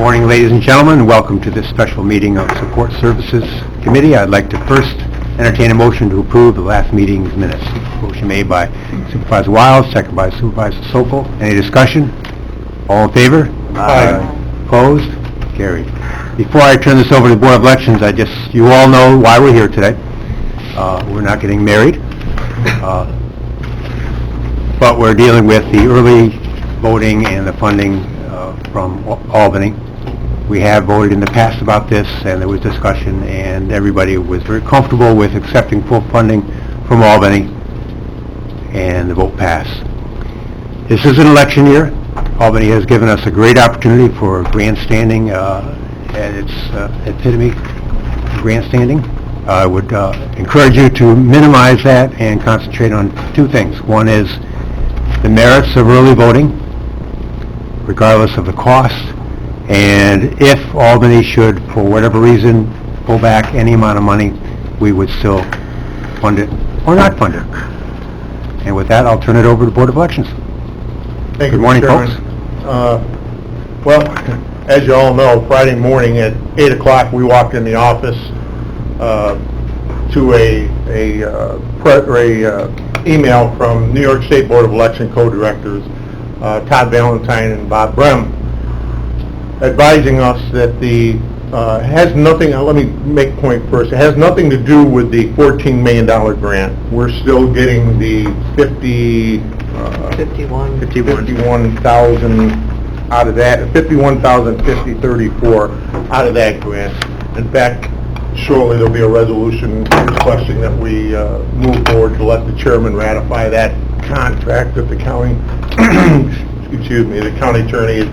Morning, ladies and gentlemen. Welcome to this special meeting of Support Services Committee. I'd like to first entertain a motion to approve the last meeting's minutes. Motion made by Supervisor Wiles, second by Supervisor Sokol. Any discussion? All in favor? Aye. Opposed? Carried. Before I turn this over to the Board of Elections, you all know why we're here today. We're not getting married, but we're dealing with the early voting and the funding from Albany. We have voted in the past about this, and there was discussion, and everybody was very comfortable with accepting full funding from Albany, and the vote passed. This is an election year. Albany has given us a great opportunity for grandstanding at its epitome, grandstanding. I would encourage you to minimize that and concentrate on two things. One is the merits of early voting, regardless of the cost, and if Albany should, for whatever reason, pull back any amount of money, we would still fund it or not fund it. And with that, I'll turn it over to the Board of Elections. Thank you, Good morning, Mr. folks. Chairman. Well, as you all know, Friday morning at 8 o'clock, we walked in the office to a email from New York State Board of Election Co-Directors, Todd Valentine and Bob Brem, advising us that has nothing, let me make a point first, it has nothing to do with the $14 million grant. We're still getting the 51,000 out of that, 51,5034 out of that grant. In fact, shortly there'll be a resolution requesting that we move forward to let the chairman ratify that contract that the county, the county attorney has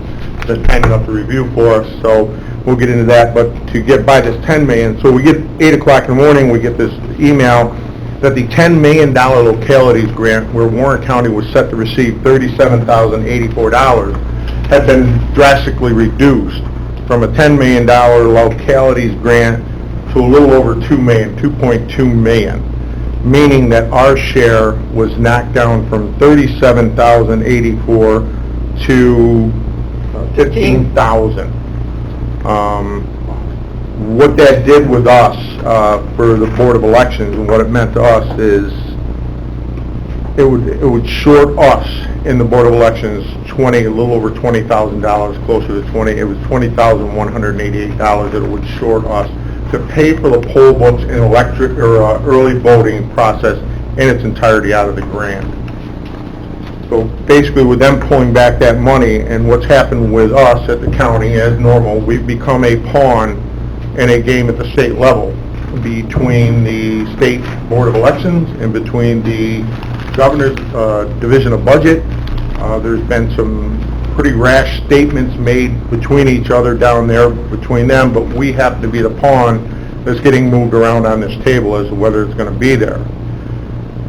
been kind enough to review for us, so we'll get into that. But to get by this $10 million, so we get 8 o'clock in the morning, we get this email that the $10 million localities grant, where Warren County was set to receive $37,084, had been drastically reduced from a $10 million localities grant to a little over $2 million, $2.2 million, meaning that our share was knocked down from $37,084 to $15,000. What that did with us for the Board of Elections, and what it meant to us is it would short us in the Board of Elections a little over $20,000, closer to 20. It was $20,188 that it would short us to pay for the poll books and early voting process in its entirety out of the grant. So basically, with them pulling back that money, and what's happened with us at the county, as normal, we've become a pawn in a game at the state level between the State Board of Elections and between the Governor's Division of Budget. There's been some pretty rash statements made between each other down there, between them, but we happen to be the pawn that's getting moved around on this table as to whether it's going to be there.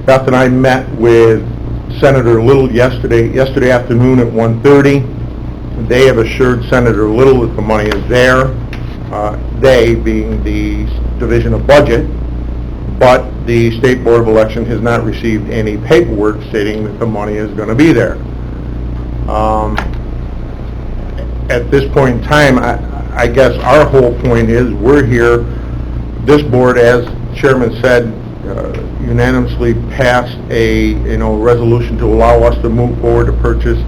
Beth and I met with Senator Little yesterday afternoon at 1:30. They have assured Senator Little that the money is there, they being the Division of Budget, but the State Board of Election has not received any paperwork stating that the money is going to be there. At this point in time, I guess our whole point is we're here. This board, as Chairman said, unanimously passed a resolution to allow us to move forward to purchase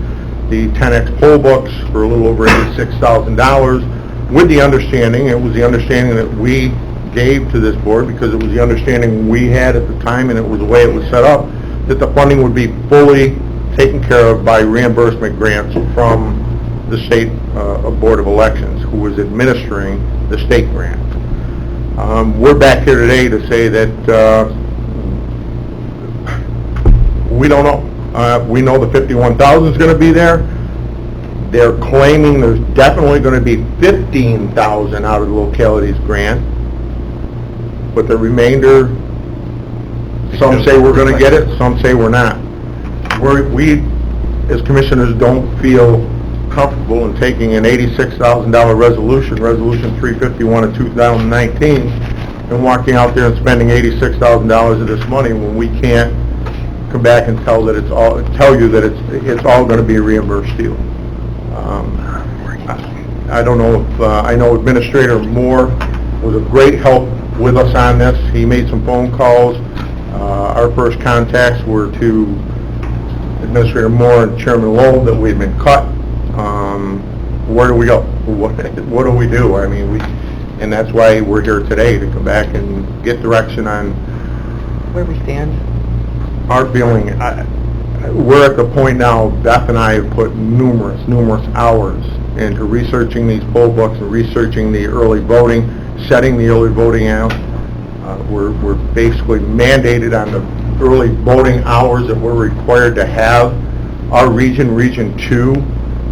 the 10X poll books for a little over $86,000 with the understanding, it was the understanding that we gave to this board, because it was the understanding we had at the time, and it was the way it was set up, that the funding would be fully taken care of by reimbursement grants from the State Board of Elections, who was administering the state grant. We're back here today to say that we don't know. We know the 51,000 is going to be there. They're claiming there's definitely going to be 15,000 out of the localities grant, but the remainder, some say we're going to get it, some say we're not. We, as commissioners, don't feel comfortable in taking an $86,000 resolution 351 of 2019, and walking out there and spending $86,000 of this money when we can't come back and tell you that it's all going to be a reimbursed deal. I don't know if, I know Administrator Moore was a great help with us on this. He made some phone calls. Our first contacts were to Administrator Moore and Chairman Lowell that we had been cut. Where do we go? What do we do? I mean, and that's why we're here today, to come back and get direction on Where we stand? our feeling. We're at the point now, Beth and I have put numerous hours into researching these poll books and researching the early voting, setting the early voting out. We're basically mandated on the early voting hours that we're required to have. Our region, Region 2,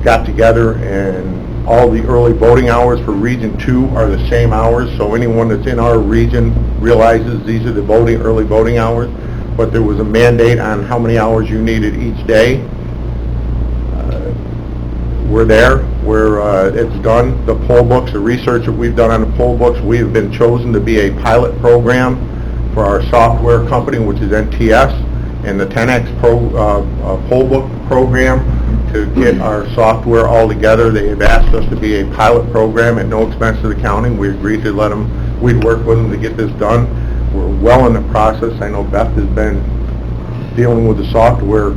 got together, and all the early voting hours for Region 2 are the same hours, so anyone that's in our region realizes these are the early voting hours. But there was a mandate on how many hours you needed each day. We're there. It's done. The poll books, the research that we've done on the poll books, we have been chosen to be a pilot program for our software company, which is NTS, and the 10X poll book program to get our software all together. They have asked us to be a pilot program at no expense to the county. We agreed to we'd work with them to get this done. We're well in the process. I know Beth has been dealing with the software.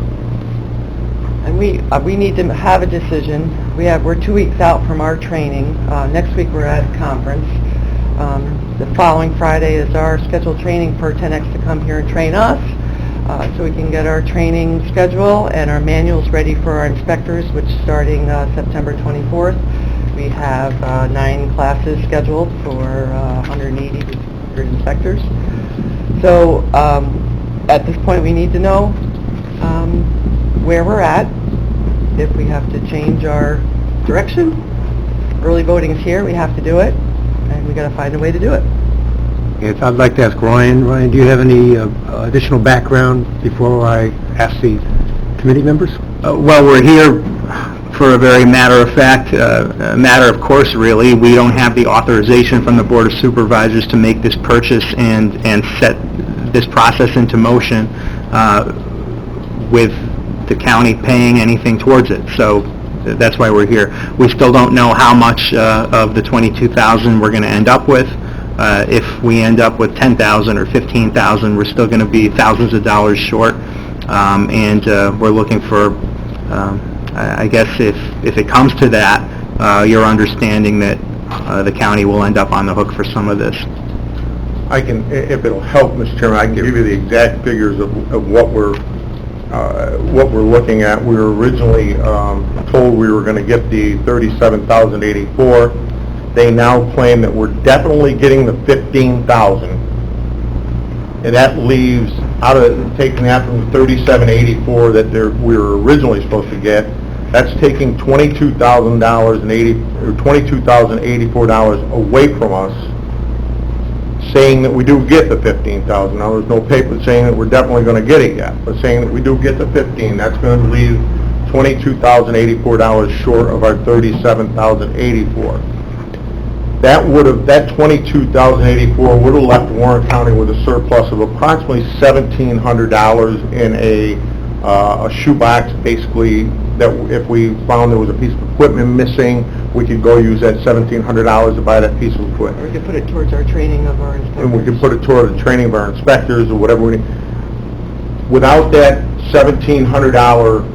And we need to have a decision. We're 2 weeks out from our training. Next week we're at a conference. The following Friday is our scheduled training for 10X to come here and train us, so we can get our training schedule and our manuals ready for our inspectors, which starting September 24th. We have 9 classes scheduled for 180 to 200 inspectors. So at this point we need to know where we're at, if we have to change our direction. Early voting is here, we have to do it, and we got to find a way to do it. Yes, I'd like to ask Ryan. Ryan, do you have any additional background before I ask the committee members? Well, we're here for a very matter of course, really. We don't have the authorization from the Board of Supervisors to make this purchase and set this process into motion with the county paying anything towards it. So that's why we're here. We still don't know how much of the $22,000 we're going to end up with. If we end up with $10,000 or $15,000, we're still going to be thousands of dollars short. And we're looking for, I guess if it comes to that, your understanding that the county will end up on the hook for some of this. I can, if it'll help, Mr. Chairman, I can give you the exact figures of what we're looking at. We were originally told we were going to get the $37,084. They now claim that we're definitely getting the $15,000, and that leaves, out of taking that from the $37,084 that we were originally supposed to get, that's taking $22,084 away from us, saying that we do get the $15,000. Now, there's no paper saying that we're definitely going to get it yet, but saying that we do get the $15,000, that's going to leave $22,084 short of our $37,084. That $22,084 would have left Warren County with a surplus of approximately $1,700 in a shoebox, basically, that if we found there was a piece of equipment missing, we could go use that $1,700 to buy that piece of equipment. Or we could put it towards our training of our inspectors. And we could put it toward the training of our inspectors or whatever we need. Without that $1,700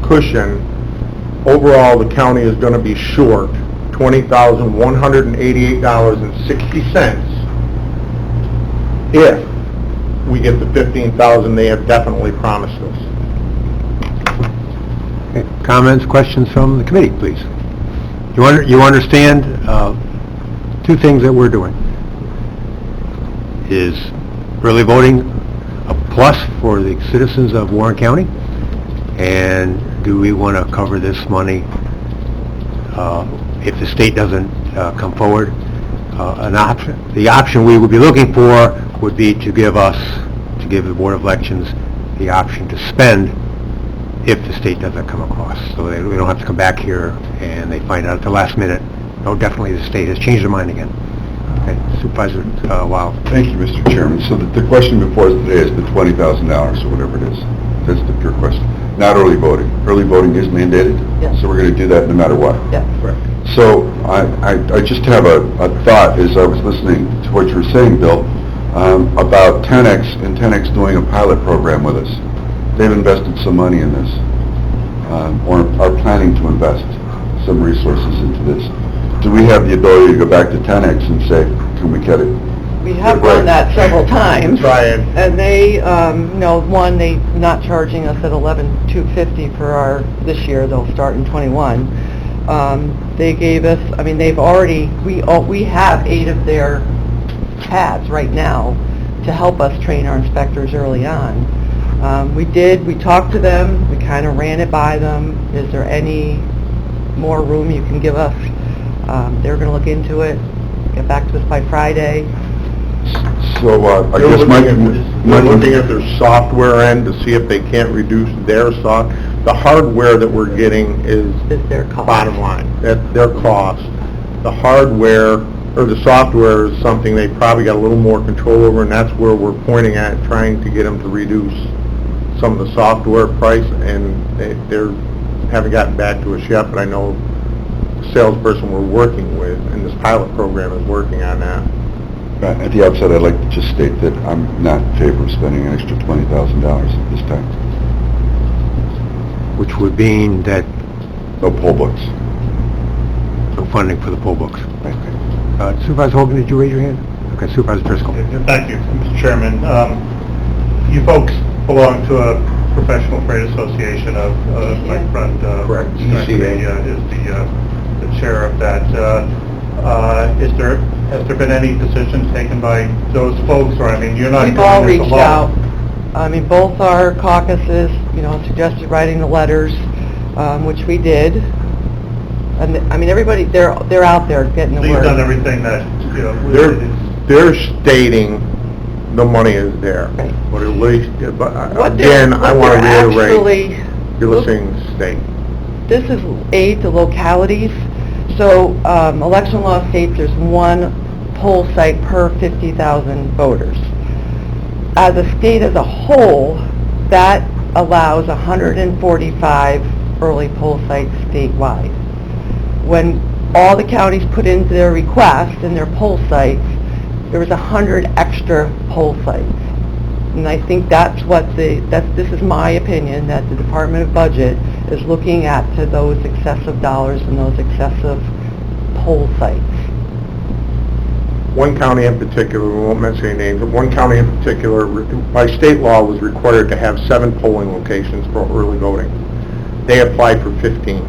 cushion, overall the county is going to be short $20,188.60 if we get the $15,000 they have definitely promised us. Okay. Comments, questions from the committee, please? You understand two things that we're doing. Is early voting a plus for the citizens of Warren County? And do we want to cover this money if the state doesn't come forward? An option. The option we would be looking for would be to give the Board of Elections the option to spend if the state doesn't come across. So we don't have to come back here and they find out at the last minute, no, definitely the state has changed their mind again. Okay, Supervisor Wild. Thank you, Mr. Chairman. So the question before us today is the $20,000 or whatever it is. That's the pure question. Not early voting. Early voting is mandated? Yes. So we're going to do that no matter what? Yes. Correct. So I just have a thought as I was listening to what you were saying, Bill, about 10X and 10X doing a pilot program with us. They've invested some money in this, or are planning to invest some resources into this. Do we have the ability to go back to 10X and say, can we get it? We have done that several times. Try it. And they, one, they not charging us at $11,250 for our, this year, they'll start in '21. They gave us, they've already, we have 8 of their pads right now to help us train our inspectors early on. We talked to them, we kind of ran it by them. Is there any more room you can give us? They're going to look into it, get back to us by Friday. So I They're guess looking at their software end to see if they can't reduce their the hardware that we're getting is Their cost. bottom line, at their cost. The hardware, or the software is something they probably got a little more control over, and that's where we're pointing at, trying to get them to reduce some of the software price, and they haven't gotten back to us yet, but I know the salesperson we're working with in this pilot program is working on that. at the outset, I'd like to just state that I'm not in favor of spending an extra $20,000 at this time. Which would mean that No poll books. no funding for the poll books. Supervisor Hogan, did you raise your hand? Okay, Supervisor Driscoll. Thank you, Mr. Chairman. You folks belong to a professional freight association of Lakefront. Correct. ECA is the chair of that. Has there been any decisions taken by those folks, or, you're not We've all doing this reached alone? out. Both our caucuses, suggested writing the letters, which we did. And, everybody, they're out there getting the So you've done word. everything that, They're stating the money is there. Right. But at least, but What they're- again, I what want to they're reiterate, actually- you're listening to the state. This is aid to localities. So, election law states there's one poll site per 50,000 voters. As a state as a whole, that allows 145 early poll sites statewide. When all the counties put into their request and their poll sites, there was 100 extra poll sites. And I think that's what this is my opinion, that the Department of Budget is looking at to those excessive dollars and those excessive poll sites. One county in particular, we won't mention any names, but one county in particular, by state law, was required to have 7 polling locations for early voting. They applied for 15.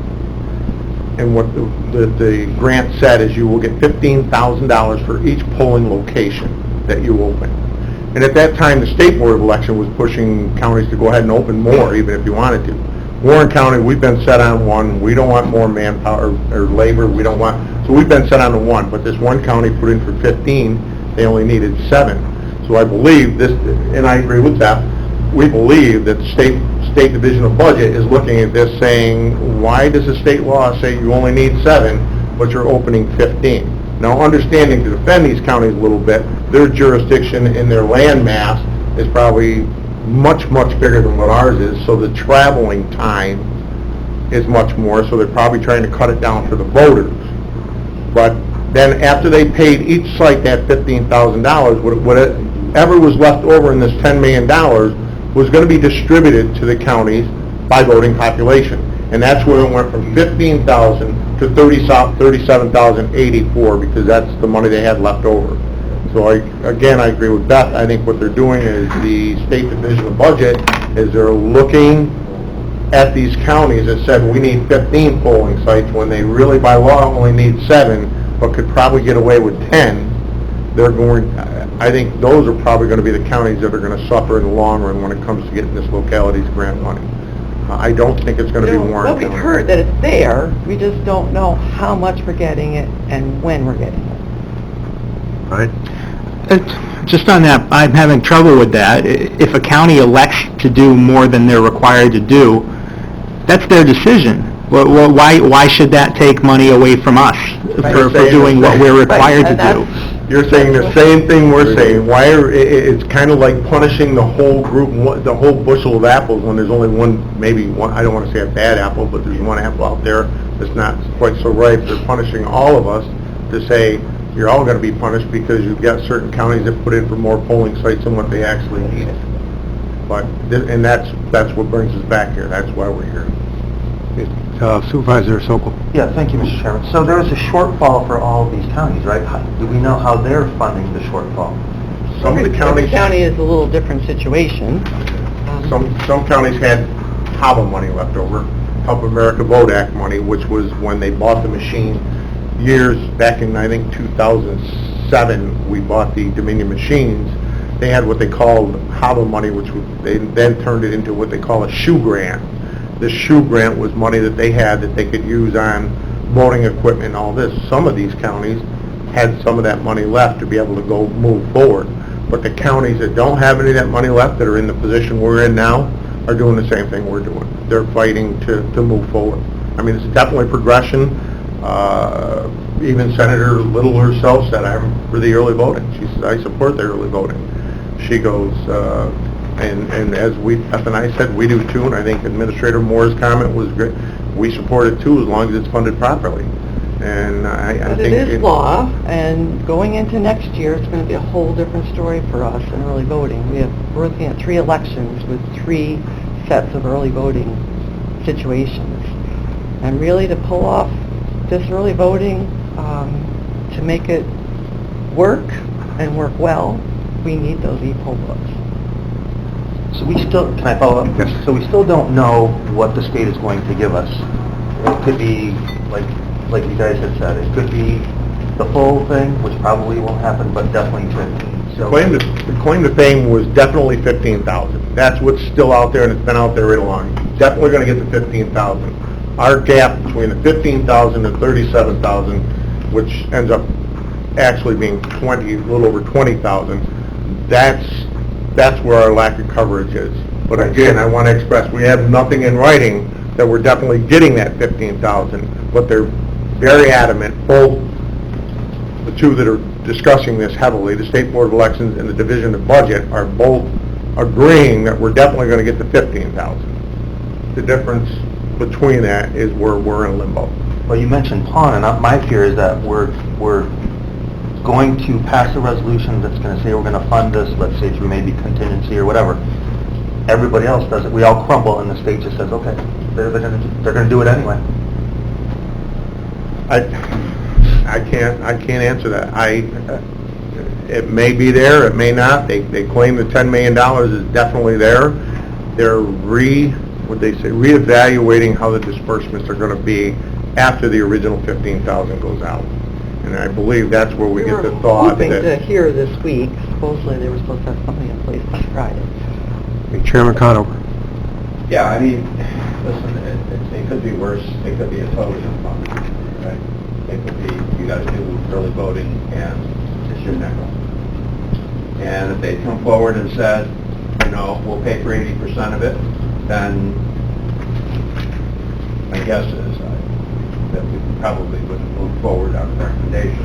And what the grant said is you will get $15,000 for each polling location that you open. And at that time, the State Board of Election was pushing counties to go ahead and open more, even if you wanted to. Warren County, we've been set on 1. We don't want more manpower or labor. So we've been set on the 1. But this one county put in for 15. They only needed 7. So I believe this, and I agree with that, we believe that the State Division of Budget is looking at this saying, why does the state law say you only need 7, but you're opening 15? Now, understanding to defend these counties a little bit, their jurisdiction in their land mass is probably much, much bigger than what ours is, so the traveling time is much more, so they're probably trying to cut it down for the voters. But then after they paid each site that $15,000, whatever was left over in this $10 million was going to be distributed to the counties by voting population. And that's where it went from 15,000 to 37,084, because that's the money they had left over. So I agree with Beth. I think what they're doing is the State Division of Budget is they're looking at these counties that said we need 15 polling sites when they really by law only need 7, but could probably get away with 10. I think those are probably going to be the counties that are going to suffer in the long run when it comes to getting this localities grant money. I don't think it's going to be Warren Well, County. we've heard that it's there, we just don't know how much we're getting it and when we're getting it. Right? Just on that, I'm having trouble with that. If a county elects to do more than they're required to do, that's their decision. Why should that take money away from us for doing what we're required to do? You're saying the same thing we're saying. It's kind of like punishing the whole group, the whole bushel of apples when there's only one, maybe one, I don't want to say a bad apple, but there's one apple out there it's not quite so right. They're punishing all of us to say, you're all gonna be punished because you've got certain counties that put in for more polling sites than what they actually need. But, and that's what brings us back here, that's why we're here. Supervisor Sokol. Yeah, thank you, Mr. Chairman. So there is a shortfall for all of these counties, right? Do we know how they're funding the shortfall? Some of the Every counties, county is a little different situation. some counties had HAVA money left over, Help America Vote Act money, which was when they bought the machine years back in, I think, 2007, we bought the Dominion machines. They had what they called HAVA money, they then turned it into what they call a shoe grant. The shoe grant was money that they had that they could use on voting equipment and all this. Some of these counties had some of that money left to be able to go move forward. But the counties that don't have any of that money left, that are in the position we're in now, are doing the same thing we're doing. They're fighting to move forward. I mean, it's definitely progression. Even Senator Little herself said, I'm for the early voting. She said, I support the early voting. She goes, and as Beth and I said, we do too, and I think Administrator Moore's comment was great. We support it too, as long as it's funded properly. And I But think... it is law, and going into next year, it's going to be a whole different story for us in early voting. We're looking at 3 elections with 3 sets of early voting situations. And really, to pull off this early voting, to make it work and work well, we need those e-poll books. So we still, can I follow up? Yes. So we still don't know what the state is going to give us. It could be, like you guys had said, it could be the full thing, which probably won't happen, but definitely 15. So The claim to fame was definitely 15,000. That's what's still out there, and it's been out there right along. Definitely going to get the 15,000. Our gap between the 15,000 and 37,000, which ends up actually being a little over 20,000, that's where our lack of coverage is. But again, I want to express, we have nothing in writing that we're definitely getting that 15,000, but they're very adamant, both the two that are discussing this heavily, the State Board of Elections and the Division of Budget, are both agreeing that we're definitely going to get the 15,000. The difference between that is where we're in limbo. Well, you mentioned pawn, and my fear is that we're going to pass a resolution that's going to say we're going to fund this, let's say through maybe contingency or whatever. Everybody else does it. We all crumble, and the state just says, okay, they're going to do it anyway. I can't answer that. It may be there, it may not. They claim the $10 million is definitely there. They're reevaluating how the disbursements are going to be after the original 15,000 goes out. And I believe that's where we get the thought We were hoping to that... hear this week. Supposedly, they were supposed to have something in place by Friday. Chairman Conover. Yeah, I mean, listen, it could be worse. It could be a totally unfunded, right? It could be, you got to do early voting and it's your nickel. And if they come forward and said, we'll pay for 80% of it, then my guess is that we probably wouldn't move forward on the recommendation.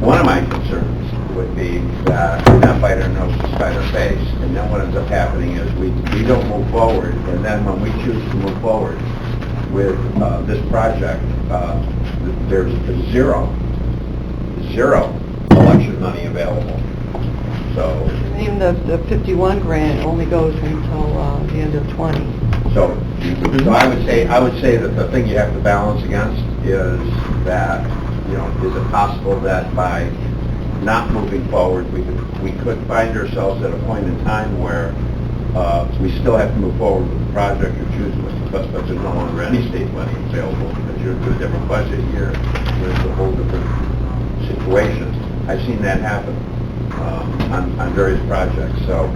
One of my concerns would be that that biter knows to spite our face, and then what ends up happening is we don't move forward, and then when we choose to move forward with this project, there's zero election money available. So Even the 51 grant only goes until the end of 20. So I would say that the thing you have to balance against is that, is it possible that by not moving forward, we could find ourselves at a point in time where we still have to move forward with the project or choose with, but there's no longer any state money available because you're to a different budget year with a whole different situation. I've seen that happen on various projects. So.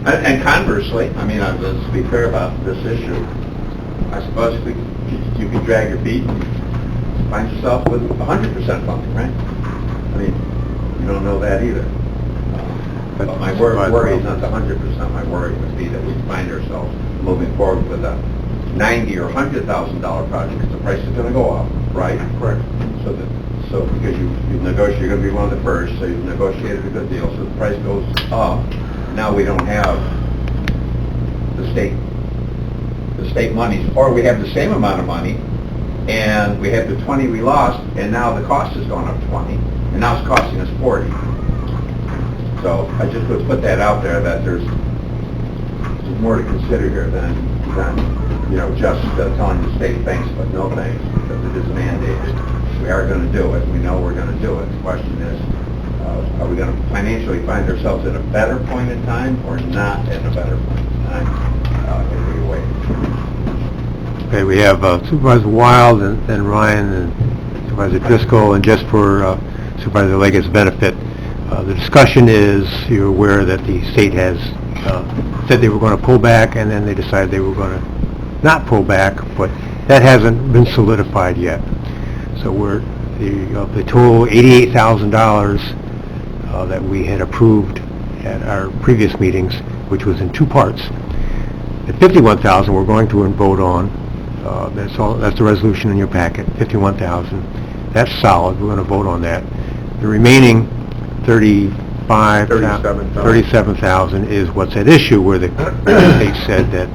And conversely, let's be fair about this issue. I suppose you could drag your feet and find yourself with 100% funding, right? You don't know that either. But my worry is not the 100%. My worry would be that we find ourselves moving forward with a $90,000 or $100,000 project because the price is going to go up, right? Correct. So because you've negotiated, you're going to be one of the first, so you've negotiated a good deal, so the price goes up. Now we don't have the state the state monies, or we have the same amount of money, and we have the 20 we lost, and now the cost has gone up 20, and now it's costing us 40. So I just would put that out there, that there's more to consider here than just telling the state thanks, but no thanks, because it is mandated. We are going to do it. We know we're going to do it. The question is, are we going to financially find ourselves at a better point in time or not at a better point in time? If we wait. Okay, we have Supervisor Wild and then Ryan and Supervisor Driscoll, and just for Supervisor Leggett's benefit, the discussion is, you're aware that the state has said they were going to pull back, and then they decided they were going to not pull back, but that hasn't been solidified yet. So the total $88,000 that we had approved at our previous meetings, which was in two parts. The $51,000 we're going to vote on. That's the resolution in your packet. $51,000. That's solid. We're going to vote on that. The remaining $37,000 is what's at issue, where the state said that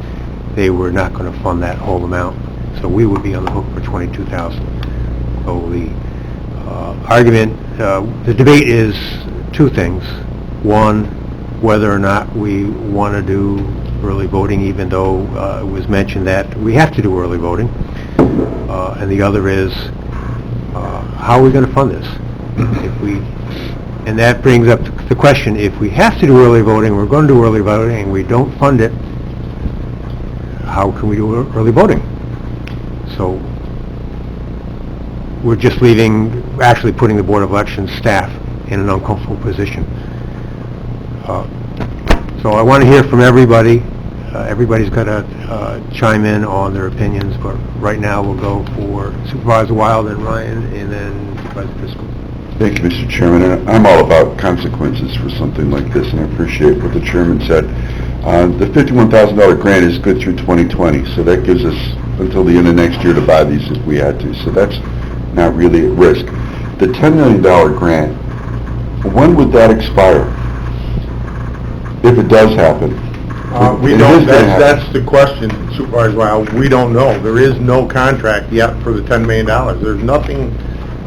they were not going to fund that whole amount. So we would be on the hook for $22,000. So the argument, the debate is two things. One, whether or not we want to do early voting, even though it was mentioned that we have to do early voting. And the other is, how are we going to fund this? And that brings up the question, if we have to do early voting, we're going to do early voting, and we don't fund it, how can we do early voting? So we're just actually putting the Board of Elections staff in an uncomfortable position. So I want to hear from everybody. Everybody's got to chime in on their opinions, but right now we'll go for Supervisor Wild and Ryan, and then Supervisor Driscoll. Thank you, Mr. Chairman. And I'm all about consequences for something like this, and I appreciate what the chairman said. The $51,000 grant is good through 2020, so that gives us until the end of next year to buy these if we had to. So that's not really at risk. The $10 million grant, when would that expire? If it does happen? We don't, that's the question, Supervisor Wild. We don't know. There is no contract yet for the $10 million. There's nothing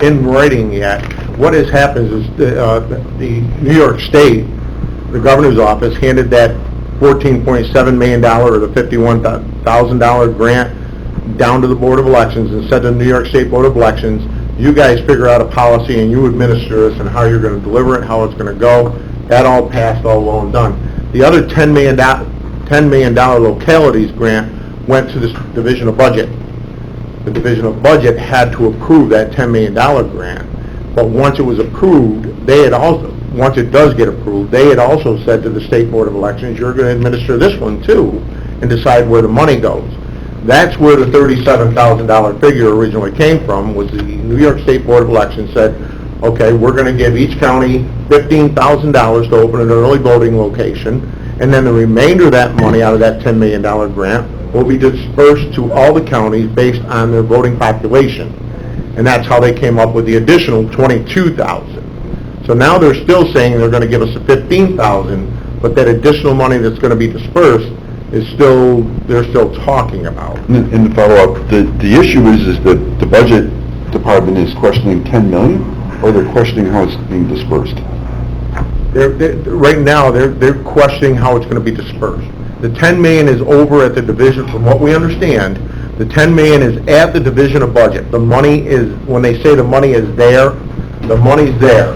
in writing yet. What has happened is the New York State, the governor's office, handed that $14.7 million or the $51,000 grant down to the Board of Elections and said to the New York State Board of Elections, you guys figure out a policy and you administer this and how you're going to deliver it, how it's going to go. That all passed, all well and done. The other $10 million localities grant went to the Division of Budget. The Division of Budget had to approve that $10 million grant. But once it was approved, once it does get approved, they had also said to the State Board of Elections, you're going to administer this one too and decide where the money goes. That's where the $37,000 figure originally came from, was the New York State Board of Elections said, okay, we're going to give each county $15,000 to open an early voting location, and then the remainder of that money out of that $10 million grant will be dispersed to all the counties based on their voting population. And that's how they came up with the additional $22,000. So now they're still saying they're going to give us a $15,000, but that additional money that's going to be dispersed is they're still talking about. And to follow up, the issue is that the budget department is questioning $10 million, or they're questioning how it's being dispersed? Right now, they're questioning how it's going to be dispersed. The $10 million is over at the division, from what we understand. The $10 million is at the Division of Budget. The money is, when they say the money is there, the money's there.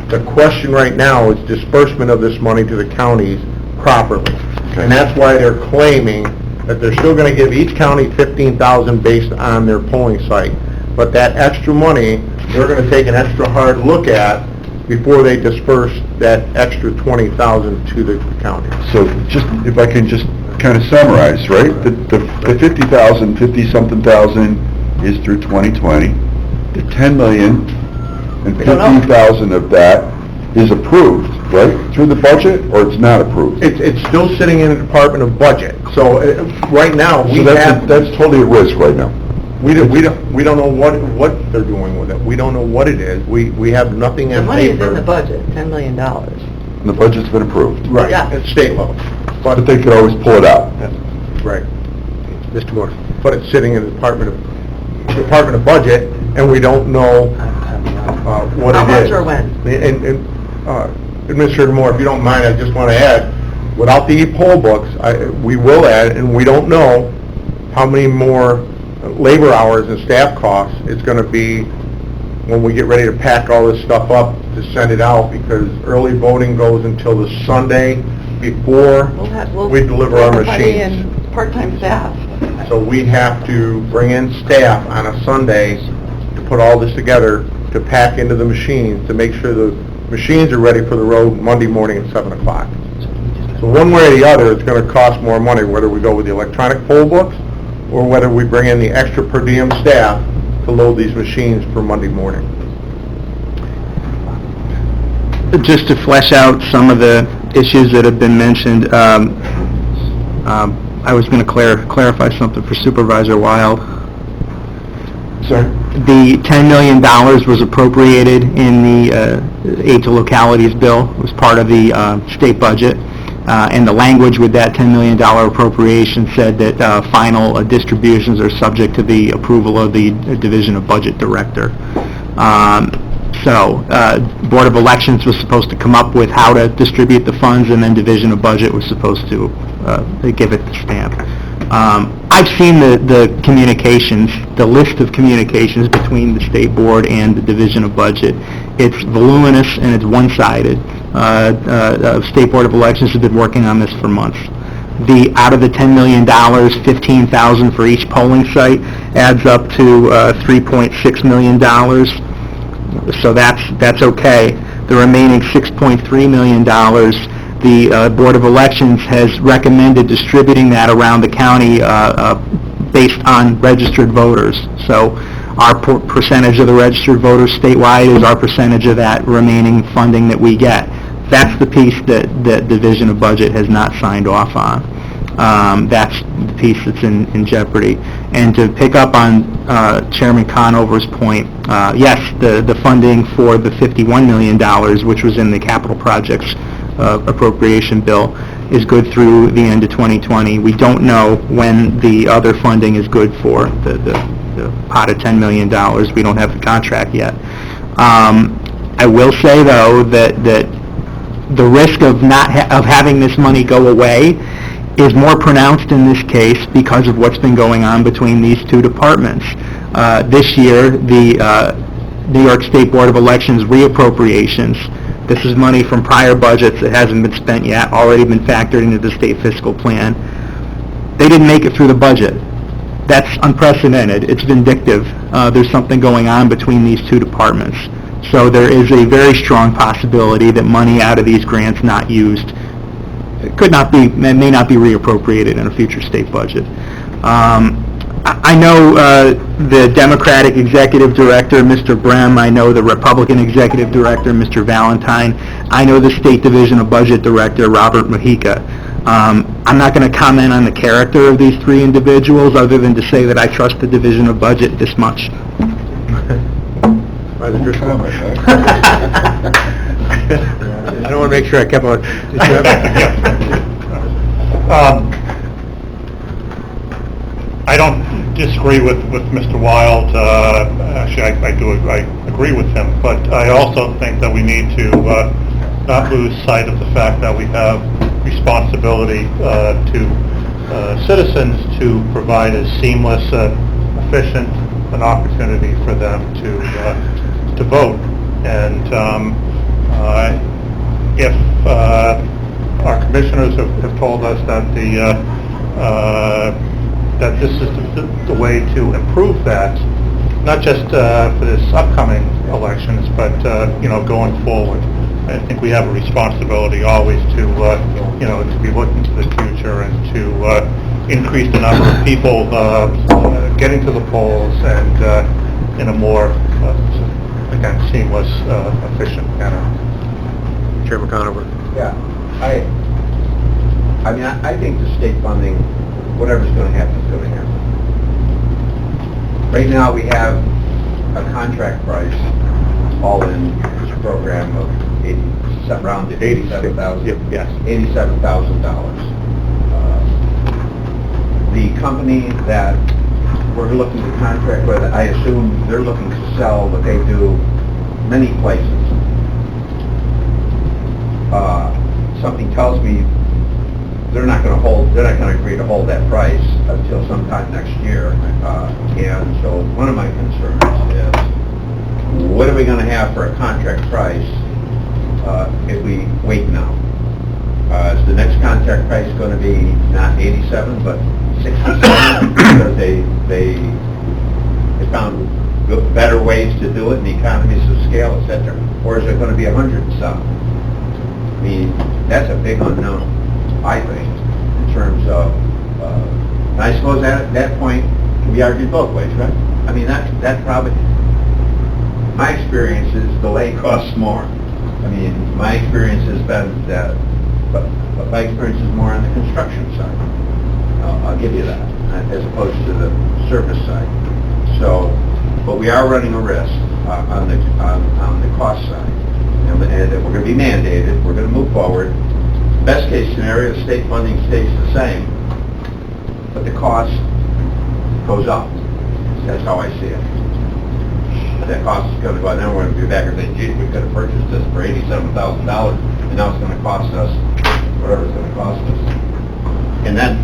The question right now is disbursement of this money to the counties properly. Okay. And that's why they're claiming that they're still going to give each county $15,000 based on their polling site. But that extra money, they're going to take an extra hard look at before they disperse that extra $20,000 to the county. So just, if I can just kind of summarize, right? The 50-something thousand is through 2020. The 10 million and 15,000 of that is approved, right? Through the budget, or it's not approved? It's still sitting in the Department of Budget. So right now, that's totally at risk right now. We don't know what they're doing with it. We don't know what it is. We have nothing on The paper. money is in the budget, $10 million. And the budget's been approved. Right, Yeah. at state level. But they could always pull it out. Right. Mr. Moore. but it's sitting in the Department of Budget, and we don't know what How it much is. or when? And Administrator Moore, if you don't mind, I just want to add, without the poll books, we will add, and we don't know how many more labor hours and staff costs it's going to be when we get ready to pack all this stuff up to send it out, because early voting goes until the Sunday before we deliver our machines. And part-time staff. So we have to bring in staff on a Sunday to put all this together, to pack into the machines, to make sure the machines are ready for the road Monday morning at 7 o'clock. So one way or the other, it's going to cost more money, whether we go with the electronic poll books or whether we bring in the extra per diem staff to load these machines for Monday morning. Just to flesh out some of the issues that have been mentioned, I was going to clarify something for Supervisor Wild. Sorry? The $10 million was appropriated in the aid to localities bill. It was part of the state budget. And the language with that $10 million appropriation said that final distributions are subject to the approval of the Division of Budget Director. So, Board of Elections was supposed to come up with how to distribute the funds, and then Division of Budget was supposed to give it the stamp. I've seen the communications, the list of communications between the State Board and the Division of Budget. It's voluminous and it's one-sided. State Board of Elections has been working on this for months. Out of the $10 million, $15,000 for each polling site adds up to $3.6 million. So that's okay. The remaining $6.3 million, the Board of Elections has recommended distributing that around the county based on registered voters. So our percentage of the registered voters statewide is our percentage of that remaining funding that we get. That's the piece that Division of Budget has not signed off on. That's the piece that's in jeopardy. And to pick up on Chairman Conover's point, yes, the funding for the $51 million, which was in the capital projects appropriation bill, is good through the end of 2020. We don't know when the other funding is good for, the pot of $10 million. We don't have the contract yet. I will say, though, that the risk of having this money go away is more pronounced in this case because of what's been going on between these two departments. This year, the New York State Board of Elections reappropriations, this is money from prior budgets that hasn't been spent yet, already been factored into the state fiscal plan. They didn't make it through the budget. That's unprecedented. It's vindictive. There's something going on between these two departments. So there is a very strong possibility that money out of these grants not used may not be reappropriated in a future state budget. I know the Democratic Executive Director, Mr. Brem. I know the Republican Executive Director, Mr. Valentine. I know the State Division of Budget Director, Robert Mojica. I'm not going to comment on the character of these three individuals other than to say that I trust the Division of Budget this much. I don't want to make sure I kept on. I don't disagree with Mr. Wild. Actually, I agree with him, but I also think that we need to not lose sight of the fact that we have responsibility to citizens to provide a seamless, efficient an opportunity for them to vote. And if our commissioners have told us that that this is the way to improve that, not just for this upcoming elections, but going forward. I think we have a responsibility always to to be looking to the future and to increase the number of people getting to the polls and in a more again seamless, efficient manner. Chairman Conover. Yeah, I think the state funding, whatever's going to happen is going to happen. Right now, we have a contract price, all in this program of around $87,000. Yes. $87,000. The company that we're looking to contract with, I assume they're looking to sell what they do many places. Something tells me they're not going to agree to hold that price until sometime next year. And so one of my concerns is, what are we going to have for a contract price if we wait now? Is the next contract price going to be not 87 but 67 because they found better ways to do it and economies of scale, etc.? Or is it going to be 100 and something? I mean, that's a big unknown, I think, in terms of, and I suppose at that point can be argued both ways, right? I mean, that probably, my experience is delay costs more. I mean, my experience has been that, but my experience is more on the construction side. I'll give you that, as opposed to the service side. So, but we are running a risk on the cost side. And we're going to be mandated, we're going to move forward. Best case scenario, state funding stays the same, but the cost goes up. That's how I see it. That cost is going to go up, then we're going to be back and say, gee, we could have purchased this for $87,000, and now it's going to cost us whatever it's going to cost us. And then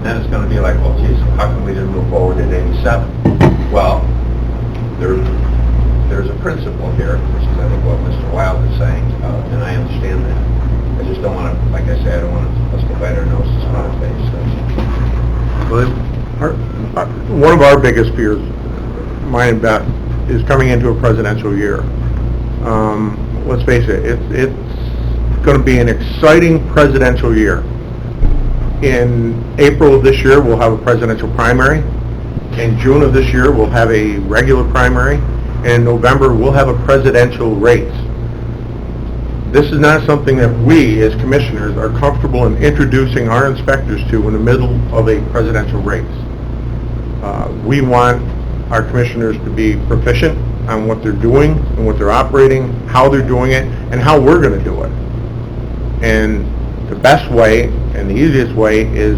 it's going to be like, well, geez, how come we didn't move forward at 87? Well, there's a principle here, which is I think what Mr. Wild is saying, and I understand that. I just don't want to, like I said, I don't want us to bite our noses in our face. One of our biggest fears, mine and Beth, is coming into a presidential year. Let's face it, it's going to be an exciting presidential year. In April of this year, we'll have a presidential primary. In June of this year, we'll have a regular primary. And in November, we'll have a presidential race. This is not something that we, as commissioners, are comfortable in introducing our inspectors to in the middle of a presidential race. We want our commissioners to be proficient on what they're doing and what they're operating, how they're doing it, and how we're going to do it. And the best way and the easiest way is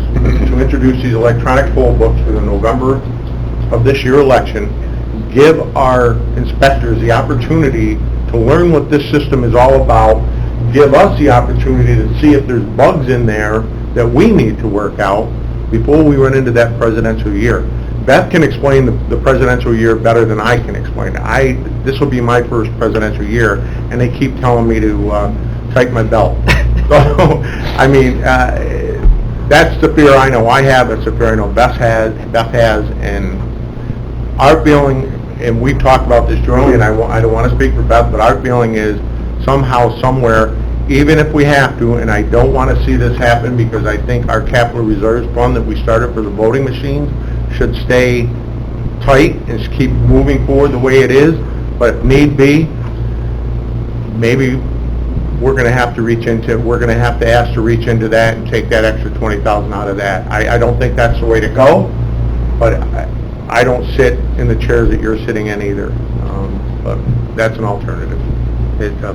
to introduce these electronic poll books for the November of this year election, give our inspectors the opportunity to learn what this system is all about, give us the opportunity to see if there's bugs in there that we need to work out before we run into that presidential year. Beth can explain the presidential year better than I can explain it. This will be my first presidential year, and they keep telling me to tighten my belt. So, I mean, that's the fear I know I have, that's the fear I know Beth has, and our feeling, and we've talked about this jointly, and I don't want to speak for Beth, but our feeling is somehow, somewhere, even if we have to, and I don't want to see this happen because I think our capital reserves fund that we started for the voting machines should stay tight and just keep moving forward the way it is, but if need be, maybe we're going to have to ask to reach into that and take that extra $20,000 out of that. I don't think that's the way to go, but I don't sit in the chairs that you're sitting in either, but that's an alternative.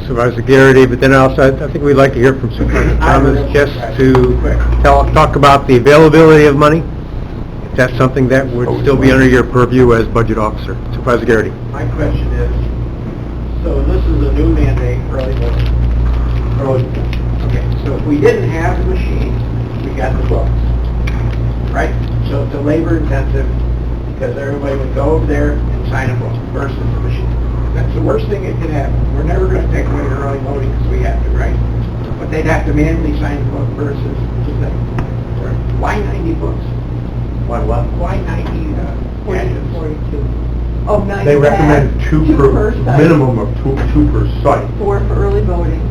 Supervisor Garrity, but then also I think we'd like to hear from Supervisor Thomas just to talk about the availability of money. If that's something that would still be under your purview as budget officer. Supervisor Garrity. My question is, so this is a new mandate for early voting. Okay, so if we didn't have the machines, we got the books, right? So it's a labor intensive because everybody would go over there and sign a book versus the machine. That's the worst thing that could happen. We're never going to take away the early voting because we have to, right? But they'd have to manually sign the book versus just that. Why 90 books? What? Why 90 gadgets? 42. Oh, 90. They recommend two per site. minimum of two per site. 4 for early voting,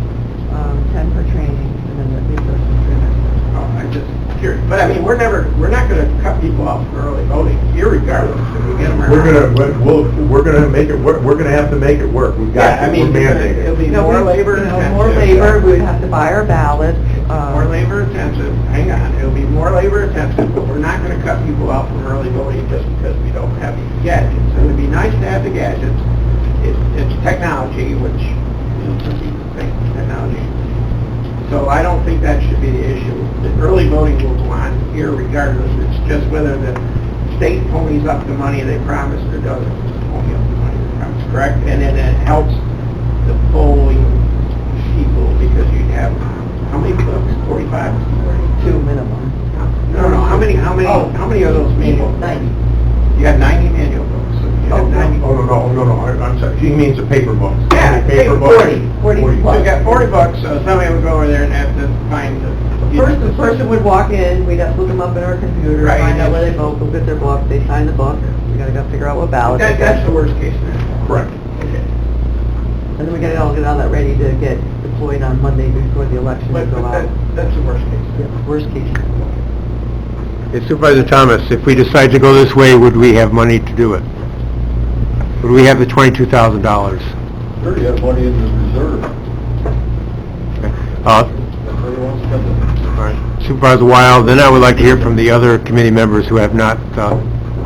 10 for training, and then the in-person training. Oh, I'm just curious. But I mean, we're not going to cut people off for early voting, irregardless if we get them or not. We're gonna make it work. We're gonna have to make it work. We've got to. We're mandated. It'll be more labor intensive. More labor, we'd have to buy our ballots. More labor intensive. Hang on, it'll be more labor intensive, but we're not going to cut people out from early voting just because we don't have these gadgets. It would be nice to have the gadgets. It's technology, which some people think technology So I don't think that should be the issue. The early voting will go on here regardless. It's just whether the state ponies up the money they promised or doesn't pony up the money they promised, correct? And then it helps the polling people because you'd have, how many books? 45? 2 minimum. No, how many are those manual? 90. You got 90 manual books. So you have 90. No, I'm sorry, he means the paper books. Yeah, Paper 40 books. So you got 40 bucks, so somebody would go over there and have to find the... First, the person would walk in, we'd have to look them up in our computer, Right, find out and where they vote, go get their book, they sign the book, we gotta go figure out what ballot. That's the worst case scenario. Correct. Okay. And then we gotta all get all that ready to get deployed on Monday before the election to But go out. that's the worst case. Yeah, worst case. Hey, Supervisor Thomas, if we decide to go this way, would we have money to do it? Would we have the $22,000? Sure, you have money in the reserve. Supervisor Wild, then I would like to hear from the other committee members who have not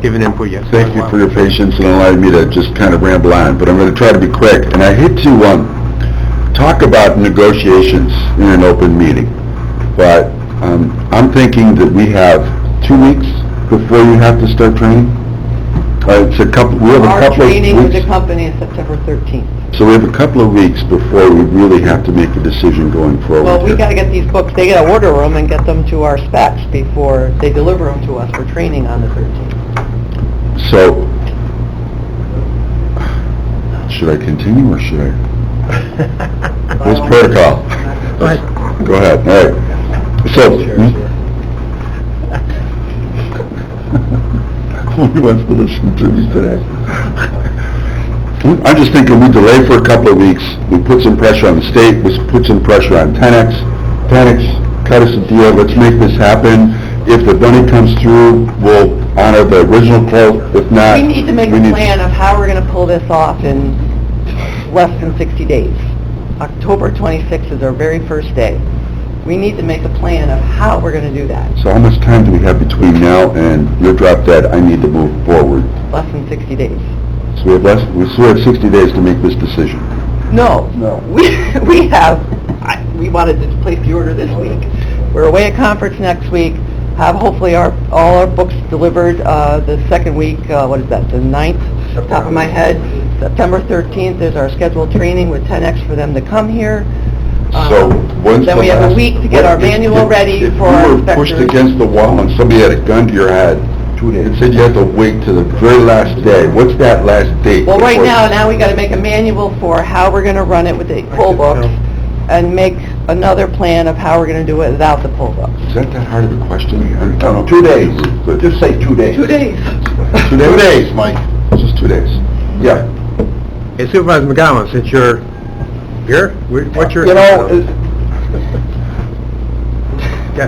given input yet. Thank you for your patience and allowing me to just kind of ramble on, but I'm going to try to be quick. And I hate to talk about negotiations in an open meeting, but I'm thinking that we have 2 weeks before you have to start training. It's a couple. We have a Our couple of training with the weeks. company is September 13th. So we have a couple of weeks before we really have to make a decision going forward. Well, we here. gotta get these books, they gotta order them and get them to our specs before they deliver them to us for training on the 13th. So, should I continue or should I? What's protocol? Go ahead. Go ahead, all right. So, who wants to listen to me today? I'm just thinking we delay for a couple of weeks, we put some pressure on the state, we put some pressure on Tenex. Tenex, cut us a deal, let's make this happen. If the money comes through, we'll honor the original quote, if not... We need to make a plan of how we're gonna pull this off in less than 60 days. October 26th is our very first day. We need to make a plan of how we're gonna do that, So how much time do we have between now and your drop dead, I need to move forward? less than 60 days. So we still have 60 days to make this decision. No. No. We wanted to place the order this week. We're away at conference next week, have hopefully all our books delivered, the second week, what is that, the 9th? Top of my head, September 13th is our scheduled training with 10X for them to come here. So when's Then the we have a last- week to get our if- manual if- ready for our If you were pushed inspectors. against the wall and somebody had a gun to your head, 2 days, and said you had to wait to the very last day, what's that last date? Well, right before- now we gotta make a manual for how we're gonna run it with the poll books, and make another plan of how we're gonna do it without the poll books. Is that hard of a question? No, 2 days. But Just say 2 days. 2 days. 2 days? 2 days, Mike. Just 2 days. Yeah. Hey, Supervisor McGowan, since you're here, what's your... Yes.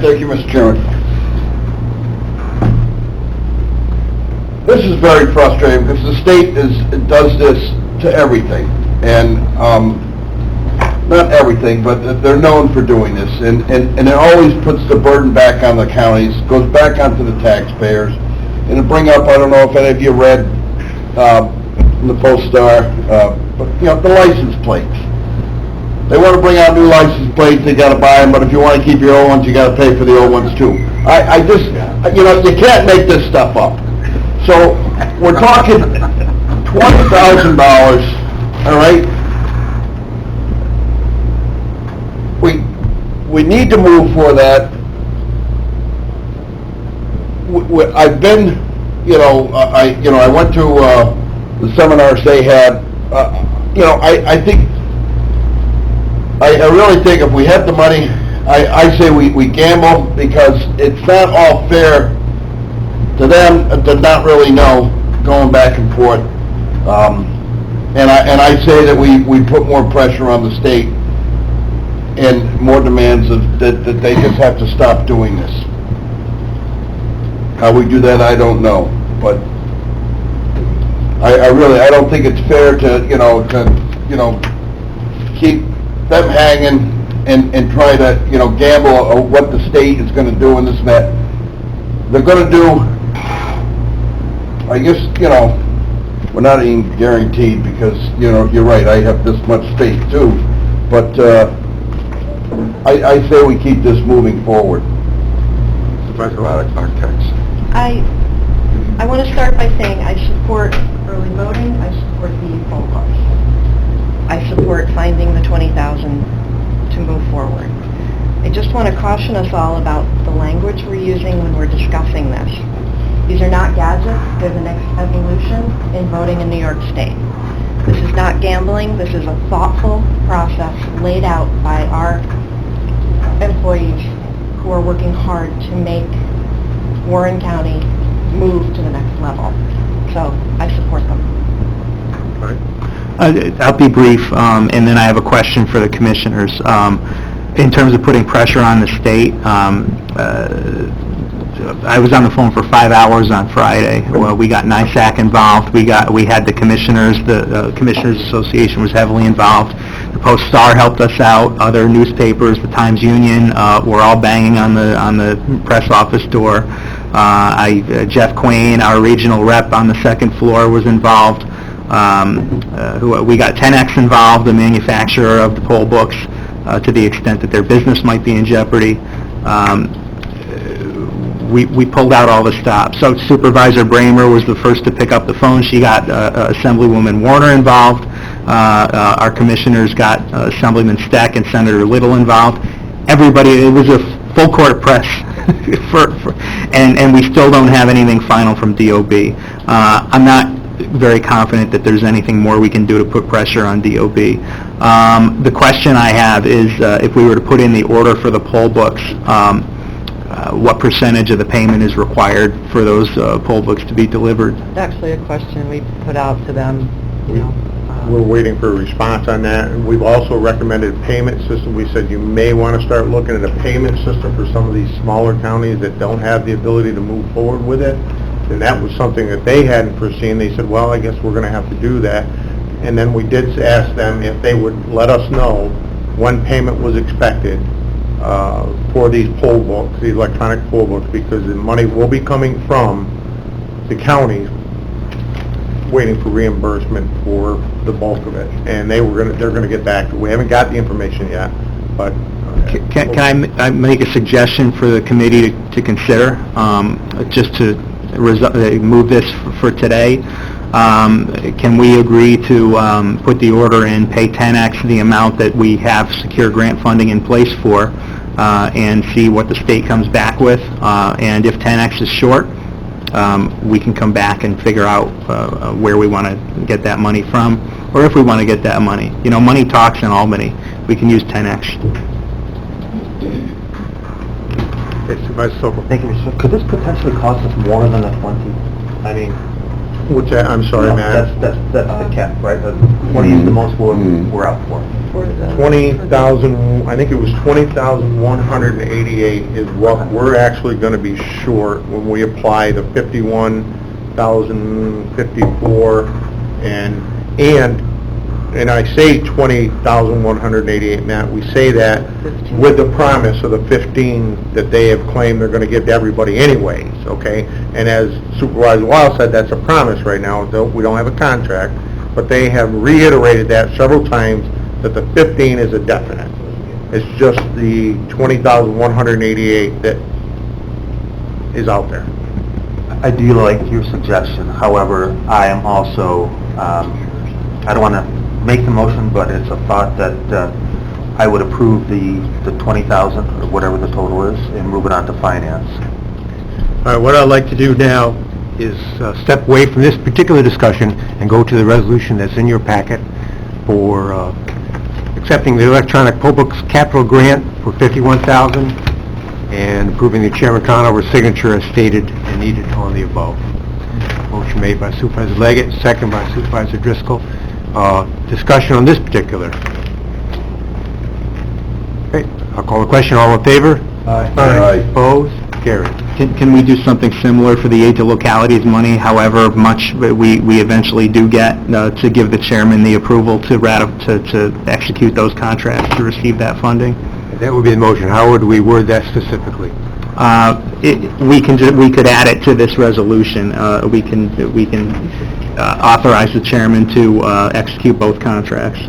Thank you, Mr. Chairman. This is very frustrating because the state does this to everything, and not everything, but they're known for doing this, and it always puts the burden back on the counties, goes back onto the taxpayers, and to bring up, I don't know if any of you read in the Post-Star, but you know, the license plates. They want to bring out new license plates, they got to buy them, but if you want to keep your old ones, you got to pay for the old ones too. I just, you know, you can't make this stuff up. So, we're talking $20,000, all right? We need to move for that. I've been, I went to the seminars they had. I really think if we had the money, I say we gamble, because it's not all fair to them to not really know, going back and forth. And I say that we put more pressure on the state and more demands that they just have to stop doing this. How we do that, I don't know, but I really don't think it's fair to keep them hanging and try to, gamble what the state is gonna do and this and that. They're gonna do, I guess, we're not even guaranteed, because, you're right, I have this much faith too, but, I say we keep this moving forward. Architects. I want to start by saying I support early voting, I support the poll books. I support finding the $20,000 to move forward. I just want to caution us all about the language we're using when we're discussing this. These are not gadgets, they're the next evolution in voting in New York State. This is not gambling, this is a thoughtful process laid out by our employees who are working hard to make Warren County move to the next level. So I support them. I'll be brief, and then I have a question for the commissioners. In terms of putting pressure on the state, I was on the phone for 5 hours on Friday. Well, we got NISAC involved. We had the commissioners. The Commissioners Association was heavily involved. The Post-Star helped us out. Other newspapers, the Times-Union, were all banging on the press office door. Jeff Quain, our regional rep on the second floor, was involved. We got 10X involved, the manufacturer of the poll books, to the extent that their business might be in jeopardy. We pulled out all the stops. So Supervisor Bramer was the first to pick up the phone. She got Assemblywoman Warner involved. Our commissioners got Assemblyman Steck and Senator Little involved. Everybody, it was a full court press, and we still don't have anything final from DOB. I'm not very confident that there's anything more we can do to put pressure on DOB. The question I have is, if we were to put in the order for the poll books, what percentage of the payment is required for those poll books to be delivered? It's actually a question we put out to them, We're waiting for a response on that. And we've also recommended a payment system. We said you may want to start looking at a payment system for some of these smaller counties that don't have the ability to move forward with it. And that was something that they hadn't foreseen. They said, well, I guess we're going to have to do that. And then we did ask them if they would let us know when payment was expected for these poll books, the electronic poll books, because the money will be coming from the counties waiting for reimbursement for the bulk of it. And they're going to get back. We haven't got the information yet, but... Can I make a suggestion for the committee to consider, just to move this for today? Can we agree to put the order in, pay 10X the amount that we have secure grant funding in place for, and see what the state comes back with? And if 10X is short, we can come back and figure out where we want to get that money from, or if we want to get that money. You know, money talks in Albany. We can use 10X. Supervisor Sokol. Thank you, Mr. Could this potentially cost us more than the 20? I mean... Which, I'm sorry, Matt. That's the cap, right? The 20 is the most we're out for. 20,000, I think it was 20,188 is what we're actually going to be short when we apply the 51,054 and I say 20,188, Matt, we say that with the promise of the 15 that they have claimed they're going to give to everybody anyways, okay? And as Supervisor Wild said, that's a promise right now. We don't have a contract, but they have reiterated that several times that the 15 is a definite. It's just the 20,188 that is out there. I do like your suggestion. However, I am also, I don't want to make the motion, but it's a thought that I would approve the 20,000 or whatever the total is and move it on to finance. All right, what I'd like to do now is step away from this particular discussion and go to the resolution that's in your packet for accepting the electronic poll books capital grant for $51,000 and approving the Chairman Conover's signature as stated and needed on the above. Motion made by Supervisor Leggett, second by Supervisor Driscoll. Discussion on this particular. Okay, I'll call the question. All in favor? Aye. Opposed? Carried. Can we do something similar for the aid to localities money, however much we eventually do get, to give the chairman the approval to execute those contracts, to receive that funding? That would be the motion. How would we word that specifically? We could add it to this resolution. We can authorize the chairman to execute both contracts.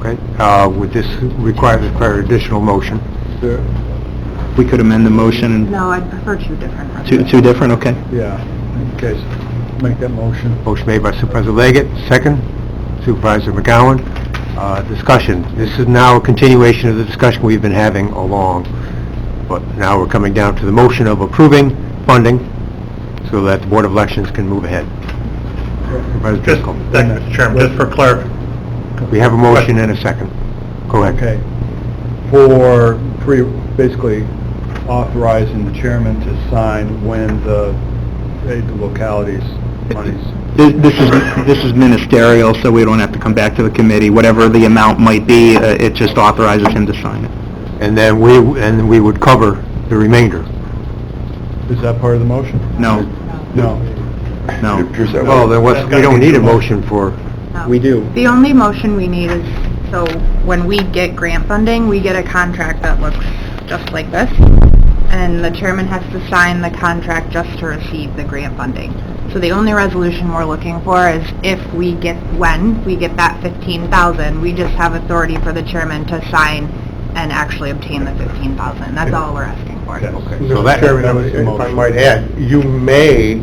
Okay. Okay, would this require additional motion? We could amend the motion. No, I'd prefer two different. Two different, okay. Yeah, okay, make that motion. Motion made by Supervisor Leggett, second, Supervisor McGowan. Discussion. This is now a continuation of the discussion we've been having along, but now we're coming down to the motion of approving funding so that the Board of Elections can move ahead. Supervisor Just, Driscoll. thank you, Mr. Chairman, just for clarity. We have a motion and a second. Go ahead. Okay. For basically authorizing the chairman to sign when the localities monies. This is ministerial, so we don't have to come back to the committee. Whatever the amount might be, it just authorizes him to sign it. And then we would cover the remainder. Is that part of the motion? No, No. no. It appears that way. Well, then we don't need a motion for, We do. The only motion we need is, so when we get grant funding, we get a contract that looks just like this, and the chairman has to sign the contract just to receive the grant funding. So the only resolution we're looking for is when we get that 15,000, we just have authority for the chairman to sign and actually obtain the 15,000. That's all we're asking for. so that, Mr. Chairman, if I might add,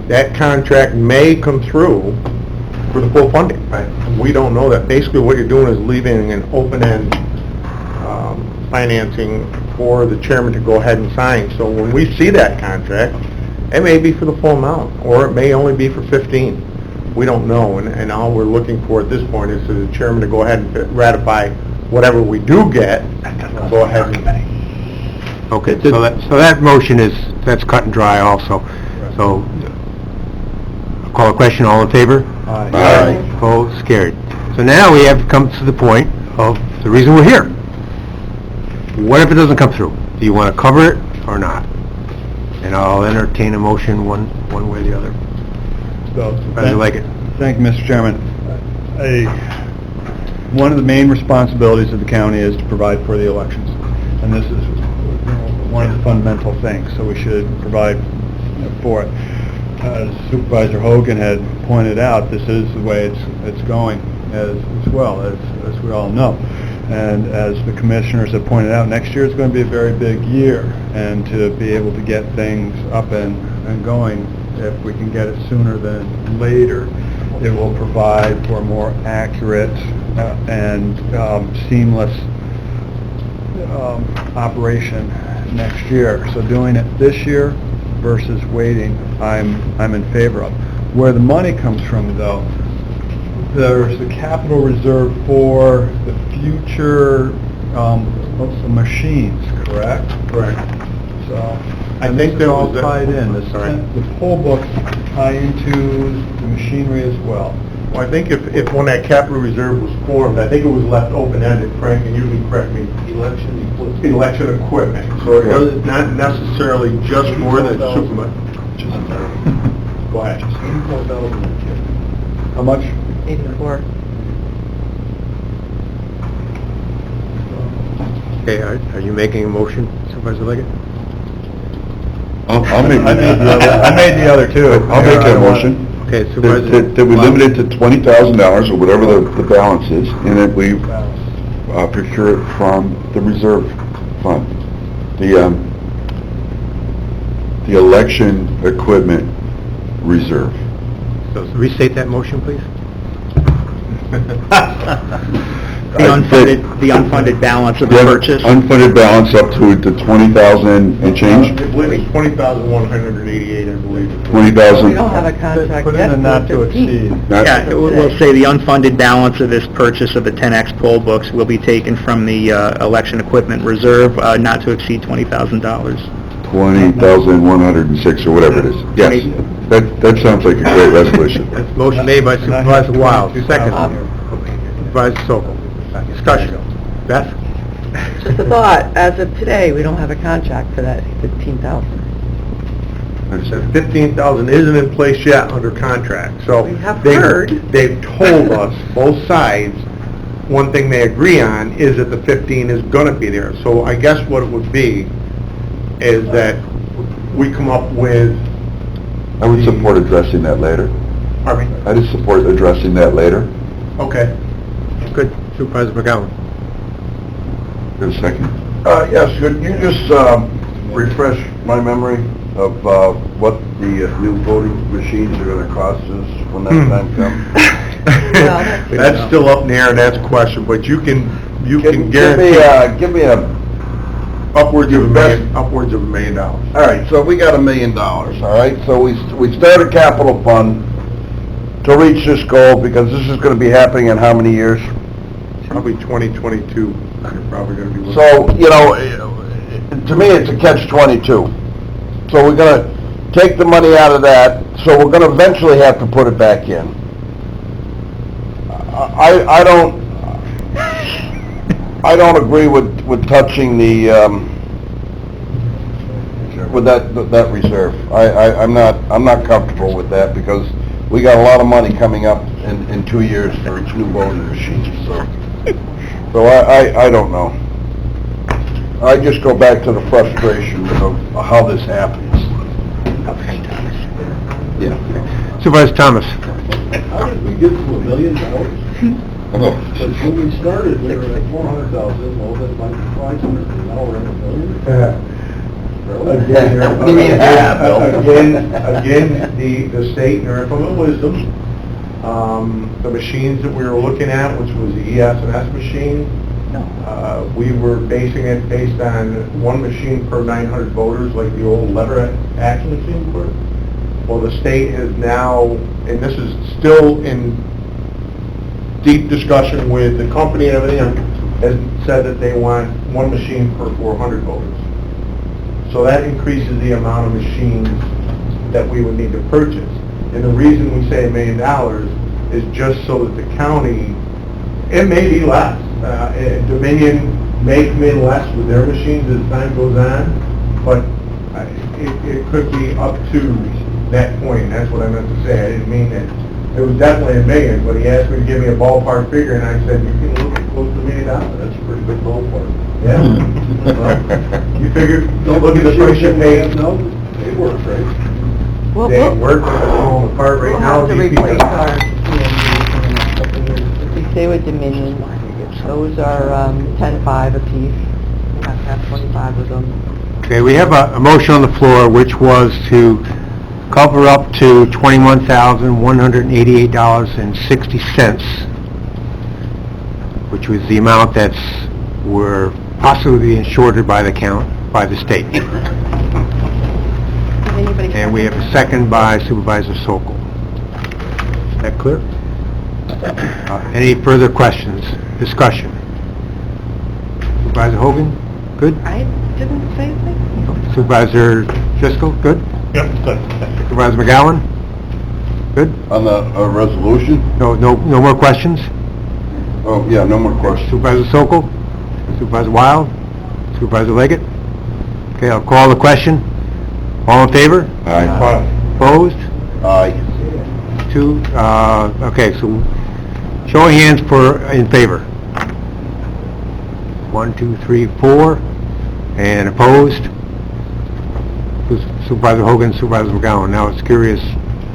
that contract may come through for the full funding. Right. We don't know that. Basically, what you're doing is leaving an open-end financing for the chairman to go ahead and sign. So when we see that contract, it may be for the full amount, or it may only be for 15. We don't know, and all we're looking for at this point is for the chairman to go ahead and ratify whatever we do get, go ahead and... okay, so that motion that's cut and dry also. So, I'll call a question, all in favor? Aye. Opposed, carried. So now we have come to the point of the reason we're here. What if it doesn't come through? Do you want to cover it or not? And I'll entertain a motion one way or the other. Supervisor Leggett. Thank you, Mr. Chairman. One of the main responsibilities of the county is to provide for the elections, and this is one of the fundamental things, so we should provide for it. As Supervisor Hogan had pointed out, this is the way it's going as well, as we all know. And as the commissioners have pointed out, next year is going to be a very big year, and to be able to get things up and going, if we can get it sooner than later, it will provide for a more accurate and seamless operation next year. So doing it this year versus waiting, I'm in favor of. Where the money comes from, though, there's the capital reserve for the future machines, correct? Correct. So, I think they're there all was... tied in. The poll books tie into the machinery as well. Well, I think if when that capital reserve was formed, I think it was left open-ended, Frank, and you can correct me. Election equipment. So it was not necessarily just for the Superman. Go ahead. How much? 84. Okay, are you making a motion, Supervisor Leggett? I'll make I made the other two. I'll make that motion. Okay, Supervisor... That we limit it to $20,000 or whatever the balance is, and that we procure it from the reserve fund. The election equipment reserve. So restate that motion, please. The unfunded balance of the purchase. Unfunded balance up to the 20,000 and change? I believe it's 20,188, I believe. 20,000? We don't have a contract Put in yet a for not to 15. exceed. Yeah, we'll say the unfunded balance of this purchase of the 10X poll books will be taken from the election equipment reserve, not to exceed $20,000. 20,106 or whatever it is. Yes, that sounds like a great resolution. That's motion made by Supervisor Wild, second. Supervisor Sokol. Discussion. Beth? Just a thought, as of today, we don't have a contract for that 15,000. That 15,000 isn't in place yet under contract, so... We have heard. They've told us, both sides, one thing they agree on is that the 15 is gonna be there. So I guess what it would be is that we come up with... I would support addressing that later. Pardon me? I would support addressing that later. Okay. Good. Supervisor McGowan. There's a second? Yes, could you just refresh my memory of what the new voting machines are going to cost us when that time comes? That's still up in the air, and that's a question, but you can guarantee... Give me a... Upwards of $1 million. All right, so we got $1 million, all right? So we start a capital fund to reach this goal, because this is gonna be happening in how many years? Probably 2022, you're probably going to be looking... So, you know, to me, it's a catch-22. So we're gonna take the money out of that, so we're gonna eventually have to put it back in. I don't agree with touching the, with that reserve. I'm not comfortable with that, because we got a lot of money coming up in 2 years for each new voting machine, so I don't know. I just go back to the frustration of how this happens. Yeah. Supervisor Thomas? How did we get to $1 million? Because when we started, we were at 400,000, well, that might be 500, and now we're at $1 million. Again, the state, in their infinite wisdom, the machines that we were looking at, which was the ES&S machine, we were basing it based on one machine per 900 voters, like the old lever action machines were. Well, the state has now, and this is still in deep discussion with the company and everything, has said that they want one machine per 400 voters. So that increases the amount of machines that we would need to purchase. And the reason we say $1 million is just so that the county, it may be less. Dominion may come in less with their machines as time goes on, but it could be up to that point. That's what I meant to say. I didn't mean that. It was definitely $1 million, but he asked me to give me a ballpark figure, and I said, you can look at close to $1 million. That's a pretty big ballpark. Yeah. Well, you figure, look at the price you pay. No, they work, right? They work, they're falling apart right We'll now. have to These replace people- our if we stay with Dominion, those are 10.5 apiece. We have to have 25 of them. Okay, we have a motion on the floor, which was to cover up to $21,188.60, which was the amount we're possibly being shorted by the state. Did anybody... And we have a second by Supervisor Sokol. Is that clear? Any further questions, discussion? Supervisor Hogan, good? I didn't say anything. Supervisor Driscoll, good? Yep, good. Supervisor McGowan, good? On the resolution? No more questions? Oh, yeah, no more questions. Supervisor Sokol? Supervisor Wild? Supervisor Leggett? Okay, I'll call the question. All in favor? Aye. Opposed? Aye. Two, okay, so show of hands in favor. 1, 2, 3, 4, and opposed? Supervisor Hogan, Supervisor McGowan. Now it's curious,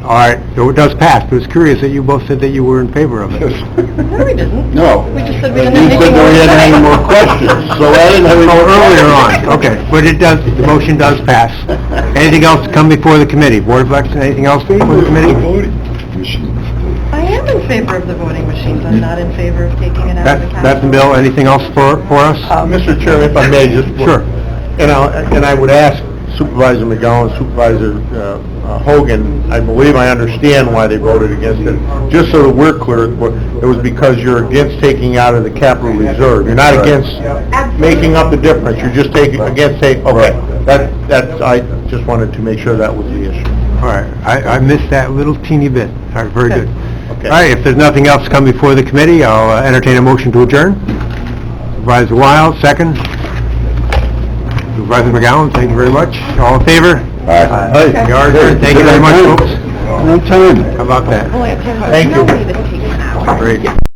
all right, so it does pass, but it's curious that you both said that you were in favor of it. No, we didn't. No. We just said we You didn't have said anything we hadn't any more questions, so I didn't have any more Earlier questions. on, okay, but the motion does pass. Anything else to come before the committee? Board of Elections, anything else before the committee? I am in favor of the voting machines. I'm not in favor of taking it out of the capital. That's the bill. Anything else for us? Mr. Chairman, if I may, just... Sure. And I would ask Supervisor McGowan, Supervisor Hogan, I believe I understand why they voted against it. Just so that we're clear, it was because you're against taking out of the capital reserve. You're not against making up the difference, you're just against saying, okay, I just wanted to make sure that was the issue. All right, I missed that little teeny bit. All right, very good. Okay. All right, if there's nothing else to come before the committee, I'll entertain a motion to adjourn. Supervisor Wild, second. Supervisor McGowan, thank you very much. All in favor? Aye. We are adjourned. Thank you very much, folks. No time. How about that? Only at 10. Thank you. Nobody that takes an hour. Great.